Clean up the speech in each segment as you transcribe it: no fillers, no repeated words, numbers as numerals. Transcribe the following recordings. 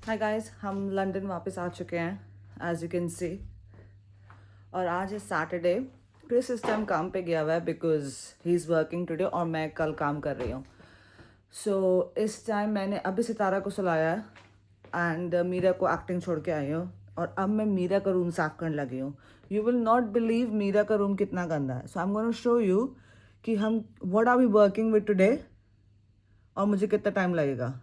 Hi guys, हम London वापस आ चुके हैं एज यू कैन सी। और आज है सैटरडे। क्रिस इस टाइम काम पे गया हुआ है because he is working today और मैं कल काम कर रही हूँ। सो इस टाइम मैंने अभी सितारा को सुलाया है एंड मीरा को एक्टिंग छोड़ के आई हूँ और अब मैं मीरा का रूम साफ करने लगी हूँ। You will not believe Meera का रूम कितना गंदा है। So I am gonna show you कि हम what are we working with today और मुझे कितना टाइम लगेगा।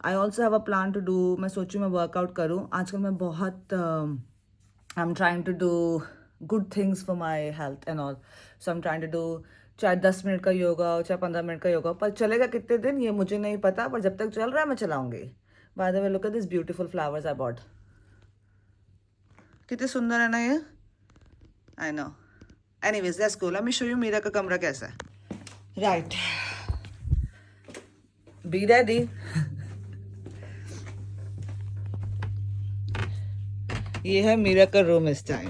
I also have a plan to do. मैं सोचूँ मैं वर्कआउट करूँ। आजकल मैं बहुत I am trying to do good things for my health and all. So I am trying to do चाहे 10 मिनट का योगा हो चाहे 15 मिनट का योगा, पर चलेगा कितने दिन ये मुझे नहीं पता, पर जब तक चल रहा है मैं चलाऊंगी। By the way look at this beautiful flowers I bought. कितने सुंदर है ना ये। I know. Anyways let's go. Let me show you Meera का कमरा कैसा है। Right, be ready. ये है मीरा का रूम इस टाइम।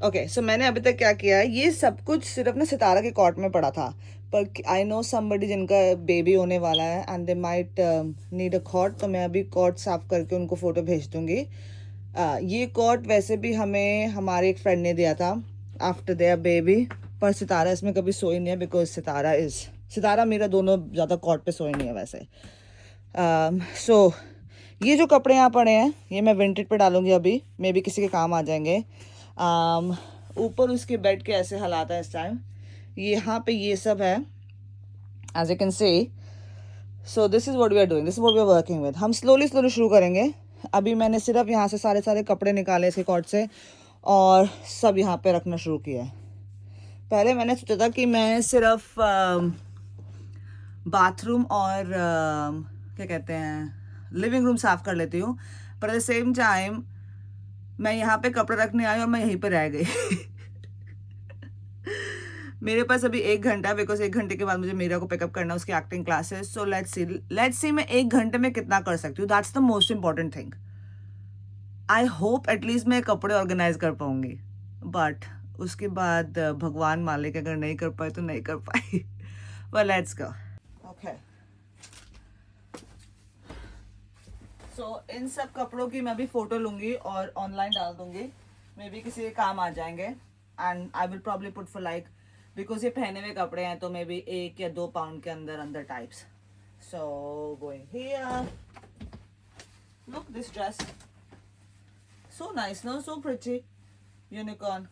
ओके, सो मैंने अभी तक क्या किया है, ये सब कुछ सिर्फ ना सितारा के कॉट में पड़ा था, पर आई नो समबडी जिनका बेबी होने वाला है and they might need a cot, तो मैं अभी कॉट साफ करके उनको फ़ोटो भेज दूंगी। ये कॉट वैसे भी हमें हमारे एक फ्रेंड ने दिया था आफ्टर देयर बेबी, पर सितारा इसमें कभी सोई नहीं है बिकॉज सितारा मेरा दोनों ज़्यादा कॉट पे सोई नहीं है वैसे। सो ये जो कपड़े यहाँ पड़े हैं ये मैं विंटेड पे डालूंगी अभी, मे बी किसी के काम आ जाएंगे। ऊपर उसके बेड के ऐसे हालात हैं इस टाइम। यहाँ पे ये सब है as you can see. So this is what we are doing, this is what we are working with. हम स्लोली स्लोली शुरू करेंगे। अभी मैंने सिर्फ यहाँ से सारे सारे कपड़े निकाले इसके कॉट से और सब यहाँ पे रखना शुरू किया है। पहले मैंने सोचा था कि मैं सिर्फ बाथरूम और क्या कहते हैं लिविंग रूम साफ कर लेती हूँ, पर एट द सेम टाइम मैं यहाँ पे कपड़े रखने आई और मैं यहीं पे रह गई। मेरे पास अभी 1 घंटा है बिकॉज 1 घंटे के बाद मुझे मीरा को पिकअप करना है उसकी acting classes. So let's see मैं 1 घंटे में कितना कर सकती हूँ। That's the most important thing. I hope at least मैं कपड़े ऑर्गेनाइज कर पाऊंगी, बट उसके बाद भगवान मालिक अगर नहीं कर पाए तो नहीं कर पाई। Well let's go. Okay, so इन सब कपड़ों की मैं भी फोटो लूंगी और ऑनलाइन डाल दूंगी, मे बी किसी के काम आ जाएंगे and I will probably put for like, because ये पहने हुए कपड़े हैं तो मे बी 1 या 2 पाउंड के अंदर अंदर types. So going here, look this dress, so nice no, so pretty, unicorn.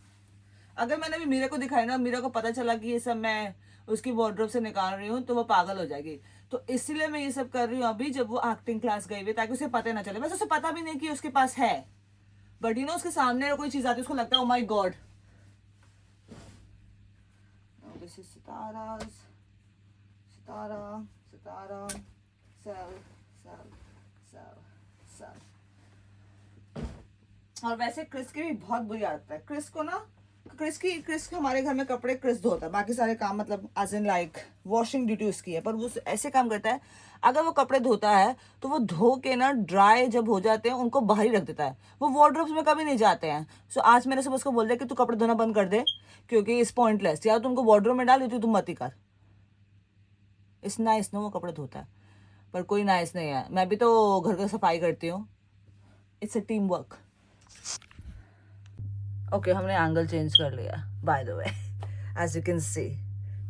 अगर मैंने अभी मीरा को दिखाई ना, मीरा को पता चला कि ये सब मैं उसकी वार्डरोब से निकाल रही हूँ तो वो पागल हो जाएगी। तो इसीलिए मैं ये सब कर रही हूँ अभी जब वो एक्टिंग क्लास गई हुई, ताकि उसे पता ना चले। बस उसे पता भी नहीं कि उसके पास है, बट यू नो उसके सामने कोई चीज आती है उसको लगता है oh my god. This is Sitara Sitara Sitara sale sale sale sale. और वैसे क्रिस की भी बहुत बुरी आदत है। क्रिस हमारे घर में कपड़े क्रिस धोता है, बाकी सारे काम मतलब as in like washing duty उसकी है, पर वो ऐसे काम करता है अगर वो कपड़े धोता है तो वो धो के ना ड्राई जब हो जाते हैं उनको बाहर ही रख देता है, वो वार्डरोब्स में कभी नहीं जाते हैं। सो आज मैंने सब उसको बोल दिया कि तू कपड़े धोना बंद कर दे क्योंकि इस पॉइंटलेस, या तुमको वार्डरोब में डाल देती तुम मत ही कर। इस नाइस नो वो कपड़े धोता है, पर कोई नाइस नहीं है। मैं भी तो घर का सफाई करती हूँ, it's a team work. Okay, हमने एंगल चेंज कर लिया by the way as you can see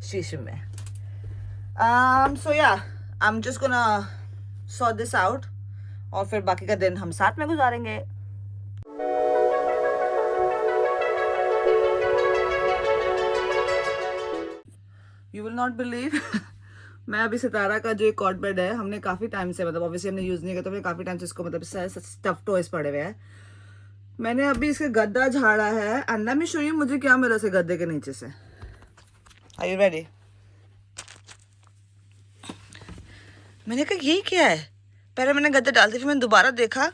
शीशे में। So yeah I am just gonna sort this out और फिर बाकी का दिन हम साथ में गुजारेंगे। यू विल नॉट बिलीव मैं अभी सितारा का जो एक कॉट बेड है, हमने काफ़ी टाइम से मतलब ऑब्वियसली हमने यूज़ नहीं किया, तो हमने काफ़ी टाइम से इसको मतलब स्टफ टॉयज पड़े हुए हैं। मैंने अभी इसके गद्दा झाड़ा है and let me show you मुझे क्या मिला इसके गद्दे के नीचे से। Are you ready? मैंने कहा यही क्या है, पहले मैंने गद्दे डाल दिए फिर मैंने दोबारा देखा,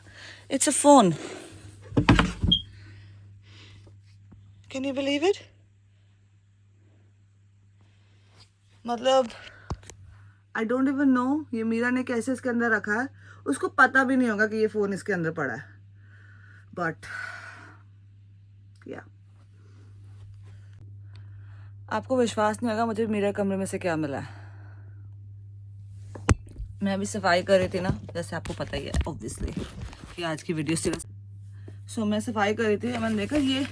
it's a phone. Can you believe it? मतलब आई डोंट इवन नो ये मीरा ने कैसे इसके अंदर रखा है, उसको पता भी नहीं होगा कि ये फोन इसके अंदर पड़ा है, बट या आपको विश्वास नहीं होगा मुझे मीरा कमरे में से क्या मिला है। मैं अभी सफाई कर रही थी ना, जैसे आपको पता ही है ऑब्वियसली कि आज की वीडियो सिर्फ सो मैं सफाई कर रही थी। मैंने देखा ये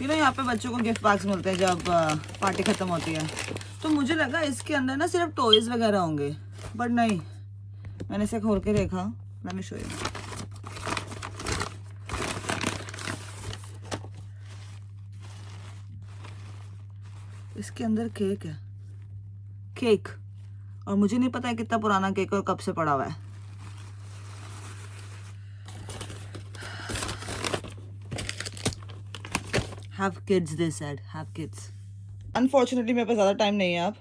यहाँ पे बच्चों को गिफ्ट बॉक्स मिलते हैं जब पार्टी ख़त्म होती है, तो मुझे लगा इसके अंदर ना सिर्फ टॉयज़ वगैरह होंगे, बट नहीं। मैंने इसे खोल के देखा, लेट मी शो यू। इसके अंदर केक है, केक, और मुझे नहीं पता है कितना पुराना केक और कब से पड़ा हुआ है। Have kids, they said. Have kids. Unfortunately मेरे पास ज़्यादा टाइम नहीं है अब,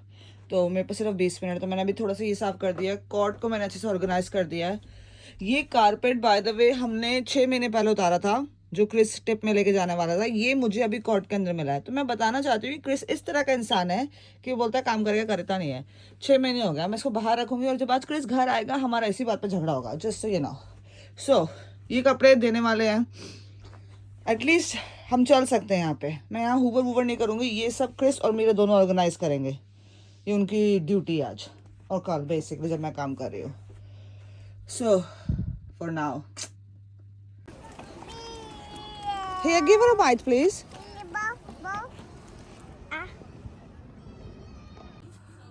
तो मेरे पास सिर्फ 20 मिनट। तो मैंने अभी थोड़ा सा ये साफ़ कर दिया है, कॉट को मैंने अच्छे से ऑर्गेनाइज कर दिया है। ये कारपेट बाय द वे हमने 6 महीने पहले उतारा था, जो क्रिस टिप में लेके जाने वाला था। ये मुझे अभी कॉट के अंदर मिला है। तो मैं बताना चाहती हूँ क्रिस इस तरह का इंसान है कि वो बोलता है काम करके करता नहीं है। 6 महीने हो गया, मैं इसको बाहर रखूँगी और जब आज क्रिस घर आएगा हमारा इसी बात पर झगड़ा होगा, जस्ट सो यू नो। सो ये कपड़े देने वाले हैं, एटलीस्ट हम चल सकते हैं यहाँ पे। मैं यहाँ हुबर वूबर नहीं करूँगी, ये सब क्रिस और मेरे दोनों ऑर्गेनाइज करेंगे। ये उनकी ड्यूटी आज और कल बेसिकली जब मैं काम कर रही हूँ। So for now here give her a bite please।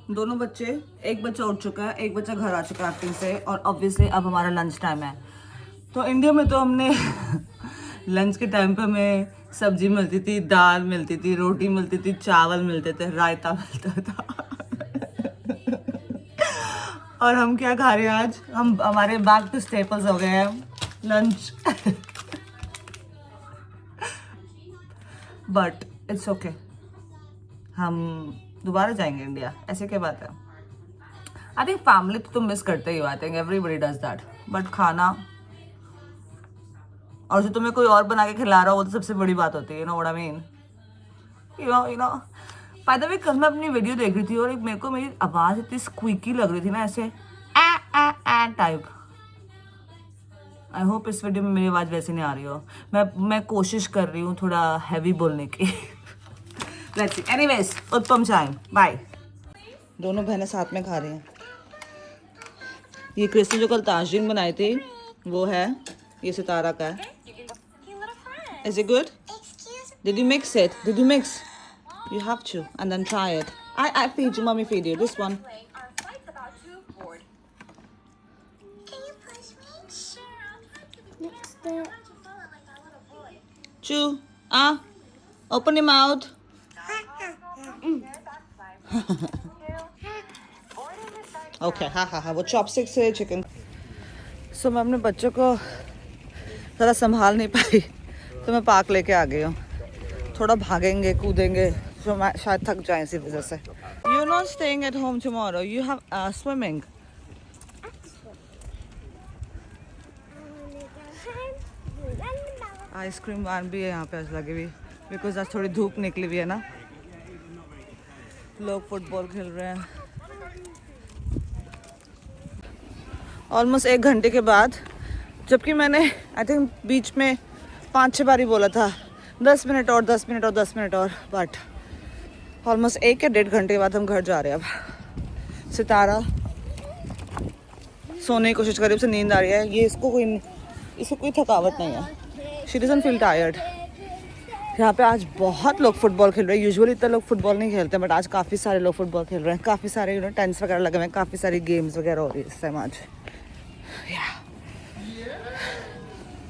दोनों बच्चे, एक बच्चा उठ चुका है, एक बच्चा घर आ चुका है एक्टिंग से, और ऑब्वियसली अब हमारा लंच टाइम है। तो इंडिया में तो हमने लंच के टाइम पे हमें सब्जी मिलती थी, दाल मिलती थी, रोटी मिलती थी, चावल मिलते थे, रायता मिलता था। और हम क्या खा रहे हैं आज? हम हमारे बैक टू स्टेपल्स हो गए हैं लंच। बट इट्स ओके, हम दोबारा जाएंगे इंडिया, ऐसे क्या बात है। आई थिंक फैमिली तो तुम मिस करते ही हो, I think everybody does that. But खाना, और जो तुम्हें कोई और बना के खिला रहा हो वो तो सबसे बड़ी बात होती है, you know what I mean. You know bye the वे कल मैं अपनी वीडियो देख रही थी और मेरे को मेरी आवाज़ इतनी स्क्वीकी लग रही थी ना, ऐसे ए टाइप। आई होप इस वीडियो में मेरी आवाज़ वैसे नहीं आ रही हो। मैं कोशिश कर रही हूँ थोड़ा हैवी बोलने की। Let's see. एनीवेज, उत्तम चाय, बाय। दोनों बहनें साथ में खा रही हैं। ये क्रिस ने जो कल ताजरीन बनाई थी वो है, ये सितारा का है। Is it good? Did you mix it? Did you mix? You have to and then try it. I feed you, mommy feed you. This one. Chew. Open your mouth. Okay, ha. वो chopstick से chicken. So मैं अपने बच्चों को ज़रा संभाल नहीं पाई, तो मैं पार्क लेके आ गई हूँ। थोड़ा भागेंगे कूदेंगे, तो मैं शायद थक जाए इसी वजह से। You're not staying at home tomorrow. You have swimming. Ice cream van भी है यहाँ पे आज लगी हुई, बिकॉज आज थोड़ी धूप निकली हुई है ना। लोग फुटबॉल खेल रहे हैं। ऑलमोस्ट 1 घंटे के बाद, जबकि मैंने आई थिंक बीच में 5-6 बारी बोला था 10 मिनट और 10 मिनट और 10 मिनट और, बट ऑलमोस्ट 1 या 1.5 घंटे के बाद हम घर जा रहे हैं। अब सितारा सोने की कोशिश कर रही है, उसे नींद आ रही है। ये इसको कोई थकावट नहीं है, शी डजंट फील टायर्ड। यहाँ पे आज बहुत लोग फुटबॉल खेल रहे हैं। यूजुअली इतने लोग फुटबॉल नहीं खेलते, बट आज काफ़ी सारे लोग फुटबॉल खेल रहे हैं। काफ़ी सारे टेंट्स वगैरह लगे हुए हैं, काफ़ी सारी गेम्स वगैरह हो रही है इस टाइम आज।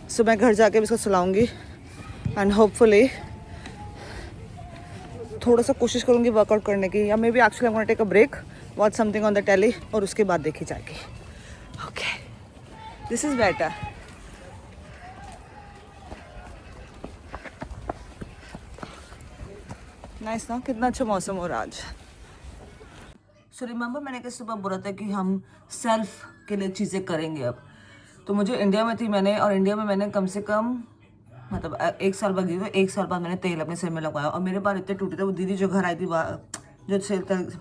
सो मैं घर जाके भी इसको सुलाऊंगी एंड होपफुली थोड़ा सा कोशिश करूँगी वर्कआउट करने की, या maybe actually I am gonna take a break, watch something on the telly, और उसके बाद देखी जाएगी। Okay, this is better. Nice ना, कितना अच्छा मौसम हो रहा आज। सो रिमेंबर मैंने कल सुबह बोला था कि हम सेल्फ के लिए चीज़ें करेंगे अब। तो मुझे इंडिया में थी मैंने, और इंडिया में मैंने कम से कम मतलब 1 साल बाद, तो 1 साल बाद मैंने तेल अपने सिर में लगवाया, और मेरे बाल इतने टूटे थे। वो दीदी जो घर आई थी, जो सिर तक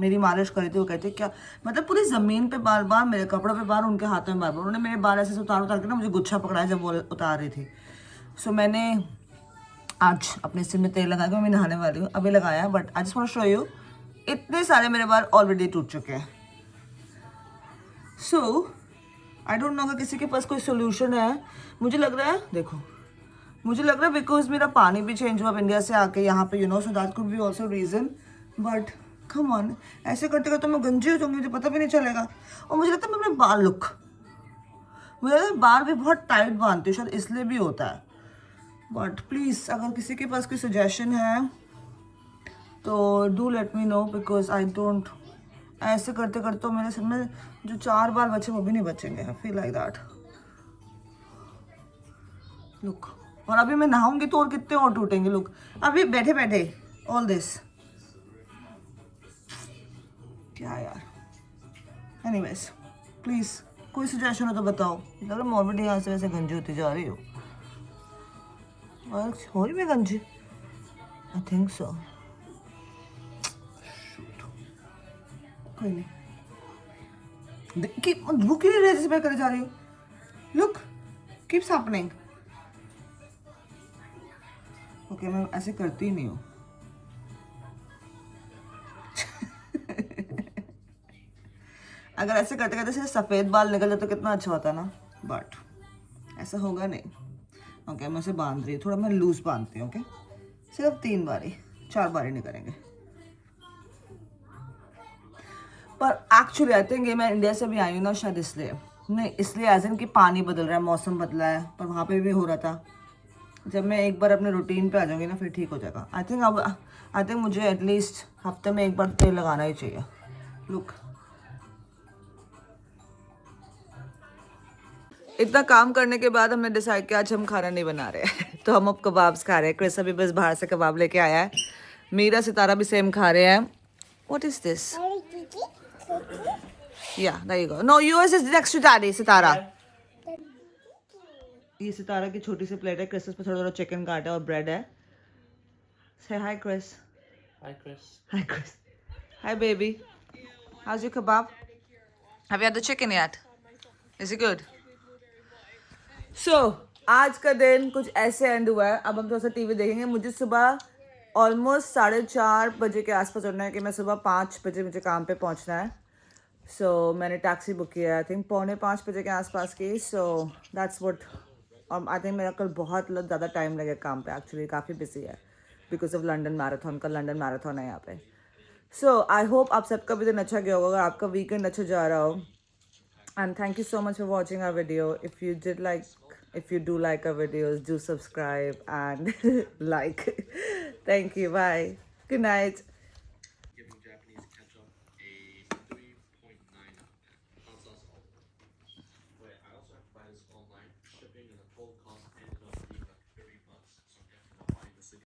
मेरी मालिश करी थी, वो कहते क्या मतलब पूरी ज़मीन पे बाल बाल, मेरे कपड़ों पे बाल, उनके हाथों में बाल बाल। उन्होंने मेरे बाल ऐसे से उतार के ना मुझे गुच्छा पकड़ाया जब वो उतार रही थी। सो मैंने आज अपने सिर में तेल लगा के मैं नहाने वाली हूँ, अभी लगाया, but I just want to show you इतने सारे मेरे बाल ऑलरेडी टूट चुके हैं। सो आई डोंट नो अगर किसी के पास कोई सोल्यूशन है. मुझे लग रहा है, देखो, मुझे लग रहा है बिकॉज मेरा पानी भी चेंज हुआ इंडिया से आके यहाँ पे, so that could be also reason. But come on, ऐसे करते करते मैं गंजी हो जाऊंगी, मुझे पता भी नहीं चलेगा. और मुझे लगता है मैं अपने बाल मुझे लगता है बाल भी बहुत टाइट बांधती हूँ, शायद इसलिए भी होता है. बट प्लीज़ अगर किसी के पास कोई सजेशन है तो do let me know, because I don't, ऐसे करते करते तो मेरे सर में जो 4 बाल बचे वो भी नहीं बचेंगे. I feel like that. Look, और अभी मैं नहाऊंगी तो और कितने और टूटेंगे. लुक, अभी बैठे बैठे ऑल दिस, क्या यार. एनीवेज, प्लीज़ कोई सजेशन हो तो बताओ. लग रहा है ऑलरेडी यहाँ से वैसे गंजी होती जा रही हो. और हो रही मैं गंजी, आई थिंक सो. कोई नहीं, रुक ही नहीं रहे जैसे मैं करे जा रही हूँ. Look, keeps happening. ओके, मैं ऐसे करती ही नहीं हूँ. अगर ऐसे करते करते सिर्फ सफ़ेद बाल निकल जाए तो कितना अच्छा होता ना. बट ऐसा होगा नहीं. ओके, मैं उसे बांध रही हूँ, थोड़ा मैं लूज बांधती हूँ. ओके, सिर्फ 3 बारी, 4 बारी नहीं करेंगे. पर एक्चुअली आई थिंक ये मैं इंडिया से भी आई हूँ ना, शायद इसलिए नहीं, इसलिए एज इन कि पानी बदल रहा है, मौसम बदला है. पर वहाँ पे भी हो रहा था. जब मैं एक बार अपने रूटीन पे आ जाऊँगी ना, फिर ठीक हो जाएगा. आई थिंक मुझे एटलीस्ट हफ्ते में एक बार तेल लगाना ही चाहिए. लुक, इतना काम करने के बाद हमने डिसाइड किया आज हम खाना नहीं बना रहे हैं. तो हम अब कबाब्स खा रहे हैं. क्रिस अभी बस बाहर से कबाब लेके आया है. मीरा सितारा भी सेम खा रहे हैं. What is this? Yeah there you go. No, yours is next to daddy. Sitara, ये सितारा की छोटी सी प्लेट है. क्रिस पे थोड़ा थोड़ा चिकन काटा और ब्रेड है. Say hi Chris. Hi, Chris. Hi Chris. Hi baby. How's your kebab? Have you had the chicken yet? Is it good? So आज का दिन कुछ ऐसे एंड हुआ है. अब हम थोड़ा सा टीवी देखेंगे. मुझे सुबह ऑलमोस्ट 4:30 बजे के आसपास उठना है कि मैं सुबह 5 बजे मुझे काम पे पहुंचना है. सो मैंने टैक्सी बुक किया है, आई थिंक 4:45 बजे के आसपास की. So that's what. I think मेरा कल बहुत ज़्यादा टाइम लगेगा काम पे. एक्चुअली काफ़ी बिजी है बिकॉज ऑफ लंदन मैराथन. कल लंदन मैराथन है यहाँ पे. सो आई होप आप सबका भी दिन अच्छा गया होगा, अगर आपका वीकेंड अच्छा जा रहा हो. And thank you so much for watching our video. If you do like our videos, do subscribe and like. Thank you. Bye. Good night.